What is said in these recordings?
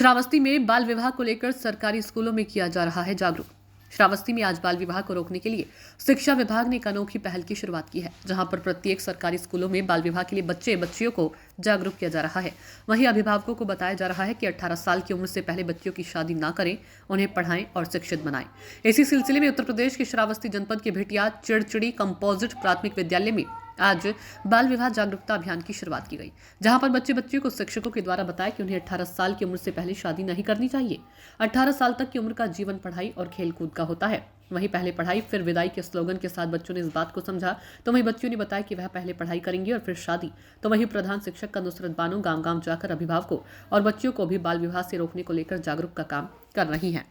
श्रावस्ती में बाल विवाह को लेकर सरकारी स्कूलों में किया जा रहा है जागरूक। श्रावस्ती में आज बाल विवाह को रोकने के लिए शिक्षा विभाग ने एक अनोखी पहल की शुरुआत की है, जहां पर प्रत्येक सरकारी स्कूलों में बाल विवाह के लिए बच्चियों को जागरूक किया जा रहा है। वहीं अभिभावकों को बताया जा रहा है कि 18 साल की उम्र से पहले बच्चियों की शादी न करें, उन्हें पढ़ाएं और शिक्षित बनाएं। इसी सिलसिले में उत्तर प्रदेश के श्रावस्ती जनपद के भेटिया चिड़चिड़ी कंपोजिट प्राथमिक विद्यालय में आज बाल विवाह जागरूकता अभियान की शुरुआत की गई, जहां पर बच्चियों को शिक्षकों के द्वारा बताया कि उन्हें 18 साल की उम्र से पहले शादी नहीं करनी चाहिए। 18 साल तक की उम्र का जीवन पढ़ाई और खेलकूद का होता है। वहीं पहले पढ़ाई फिर विदाई के स्लोगन के साथ बच्चों ने इस बात को समझा। तो वहीं बच्चियों ने बताया कि वह पहले पढ़ाई करेंगी और फिर शादी। तो वहीं प्रधान शिक्षक का नुसरत बानो गांव-गांव जाकर अभिभावकों और बच्चियों को भी बाल विवाह से रोकने को लेकर जागरूक का काम कर रही हैं।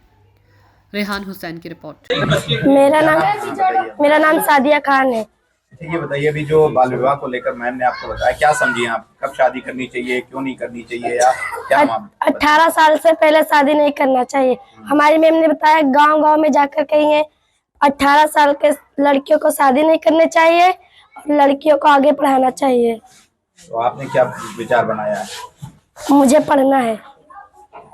रेहान हुसैन की रिपोर्ट। मेरा नाम सादिया खान है। ये बताइए, अभी जो बाल विवाह को लेकर मैम ने आपको बताया, क्या समझिए आप? कब शादी करनी चाहिए, क्यों नहीं करनी चाहिए, या क्या? 18 साल से पहले शादी नहीं करना चाहिए। हमारी मैम ने बताया गांव-गांव में जाकर कहेंगे 18 साल के लड़कियों को शादी नहीं करनी चाहिए और लड़कियों को आगे पढ़ाना चाहिए। तो आपने क्या विचार बनाया है? मुझे पढ़ना है।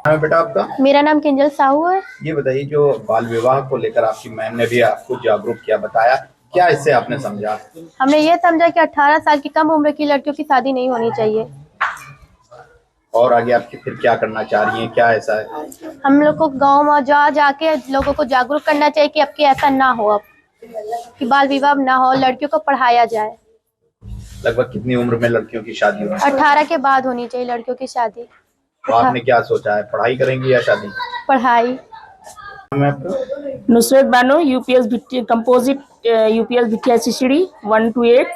बेटा आपका? मेरा नाम किंजल साहू है। ये बताइए, जो बाल विवाह को लेकर आपकी मैम ने भी आपको जागरूक किया, बताया, क्या इससे आपने समझा? हमने ये समझा कि 18 साल की कम उम्र की लड़कियों की शादी नहीं होनी चाहिए। और आगे आपकी फिर क्या करना चाह रही हैं, क्या ऐसा है? हम लोग को गांव में जाके लोगों को जागरूक करना चाहिए कि अब की ऐसा ना हो, अब कि बाल विवाह ना हो, लड़कियों को पढ़ाया जाए। लगभग कितनी उम्र में लड़कियों की शादी होनी? 18 के बाद होनी चाहिए लड़कियों की शादी। तो आपने क्या सोचा है, पढ़ाई करेंगी या शादी? पढ़ाई। Nusrat Bano, UPS composite, UPS Bhitiya Chirchiri 1 to 8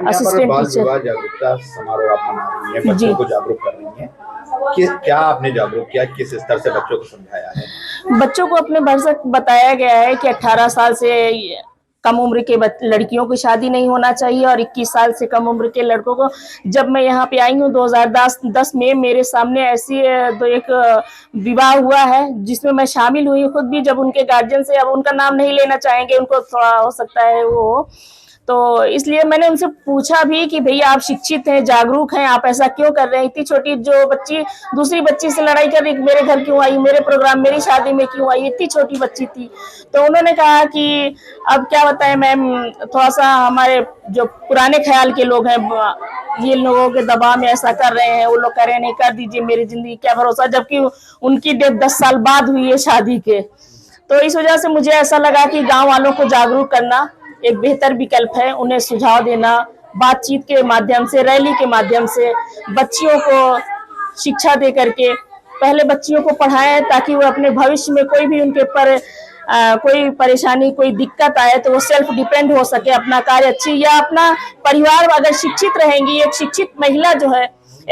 assistant बाल टीचर। विवाह जागरूकता समारोह आप मना रही हैं, बच्चों को जागरूक कर रही हैं। क्या आपने जागरूक किया, किस स्तर से बच्चों को समझाया है? बच्चों को अपने भरसक बताया गया है कि 18 साल से कम उम्र के लड़कियों की शादी नहीं होना चाहिए और 21 साल से कम उम्र के लड़कों को। जब मैं यहाँ पे आई हूँ 2010 में, मेरे सामने ऐसी एक विवाह हुआ है जिसमें मैं शामिल हुई खुद भी। जब उनके गार्जियन से, अब उनका नाम नहीं लेना चाहेंगे, उनको थोड़ा हो सकता है वो, तो इसलिए मैंने उनसे पूछा भी कि भैया आप शिक्षित हैं, जागरूक हैं, आप ऐसा क्यों कर रहे हैं? इतनी छोटी जो बच्ची दूसरी बच्ची से लड़ाई कर रही, मेरे घर क्यों आई, मेरे प्रोग्राम, मेरी शादी में क्यों आई? इतनी छोटी बच्ची थी। तो उन्होंने कहा कि अब क्या बताएं मैम, थोड़ा सा हमारे जो पुराने ख्याल के लोग हैं, ये लोगों के दबाव में ऐसा कर रहे हैं। वो लोग कह रहे हैं नहीं कर दीजिए, मेरी जिंदगी क्या भरोसा, जबकि उनकी डेट 10 साल बाद हुई है शादी के। तो इस वजह से मुझे ऐसा लगा कि गाँव वालों को जागरूक करना एक बेहतर विकल्प है। उन्हें सुझाव देना, बातचीत के माध्यम से, रैली के माध्यम से बच्चियों को शिक्षा दे करके पहले बच्चियों को पढ़ाएं, ताकि वो अपने भविष्य में कोई भी उनके ऊपर कोई परेशानी, कोई दिक्कत आए तो वो सेल्फ डिपेंड हो सके, अपना कार्य अच्छी, या अपना परिवार अगर शिक्षित रहेंगी। एक शिक्षित महिला जो है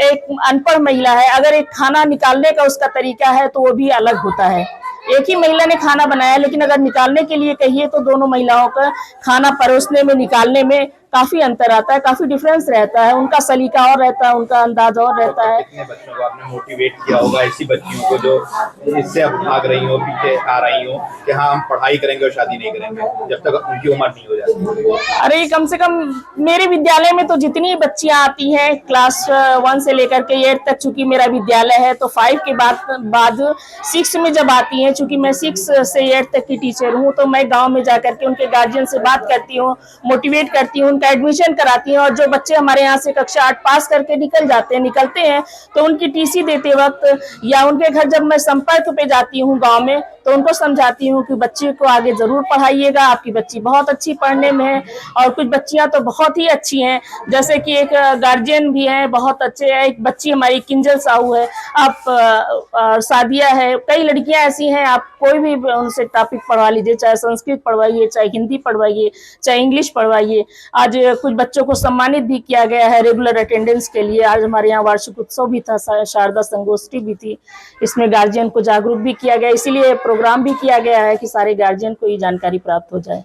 एक अनपढ़ महिला है, अगर एक खाना निकालने का उसका तरीका है तो वो भी अलग होता है। एक ही महिला ने खाना बनाया, लेकिन अगर निकालने के लिए कहिए तो दोनों महिलाओं का खाना परोसने में, निकालने में काफी अंतर आता है, काफी डिफरेंस रहता है। उनका सलीका और रहता है, उनका अंदाज और रहता है। कितने बच्चों को आपने मोटिवेट किया होगा, ऐसी बच्चियों को जो इससे अब भाग रही हो, पीछे आ रही हो कि हाँ हम पढ़ाई करेंगे और शादी नहीं करेंगे जब तक उनकी उम्र नहीं हो जाती? अरे कम से कम मेरे विद्यालय में तो जितनी बच्चियां आती हैं क्लास 1 से लेकर के 8 तक, चूंकि मेरा विद्यालय है, तो 5 के बाद 6 में जब आती हैं, चूंकि मैं 6 से 8 तक की टीचर हूँ, तो मैं गाँव में जाकर के उनके गार्जियन से बात करती हूँ, मोटिवेट करती हूँ, एडमिशन कराती हैं। और जो बच्चे हमारे यहाँ से कक्षा 8 पास करके निकलते हैं तो उनकी टीसी देते वक्त या उनके घर जब मैं संपर्क पे जाती हूँ गांव में, तो उनको समझाती हूँ कि बच्चे को आगे जरूर पढ़ाइएगा, आपकी बच्ची बहुत अच्छी पढ़ने में है। और कुछ बच्चियां तो बहुत ही अच्छी हैं, जैसे कि एक गार्जियन भी हैं, बहुत अच्छे हैं। एक बच्ची हमारी किंजल साहू है, आप सादिया है, कई लड़कियां ऐसी हैं, आप कोई भी उनसे टॉपिक पढ़वा लीजिए, चाहे संस्कृत पढ़वाइए, चाहे हिंदी पढ़वाइए, चाहे इंग्लिश पढ़वाइए। आज कुछ बच्चों को सम्मानित भी किया गया है रेगुलर अटेंडेंस के लिए। आज हमारे यहाँ वार्षिक उत्सव भी था, शारदा संगोष्ठी भी थी, इसमें गार्जियन को जागरूक भी किया गया, इसीलिए प्रोग्राम भी किया गया है कि सारे गार्जियन को ये जानकारी प्राप्त हो जाए।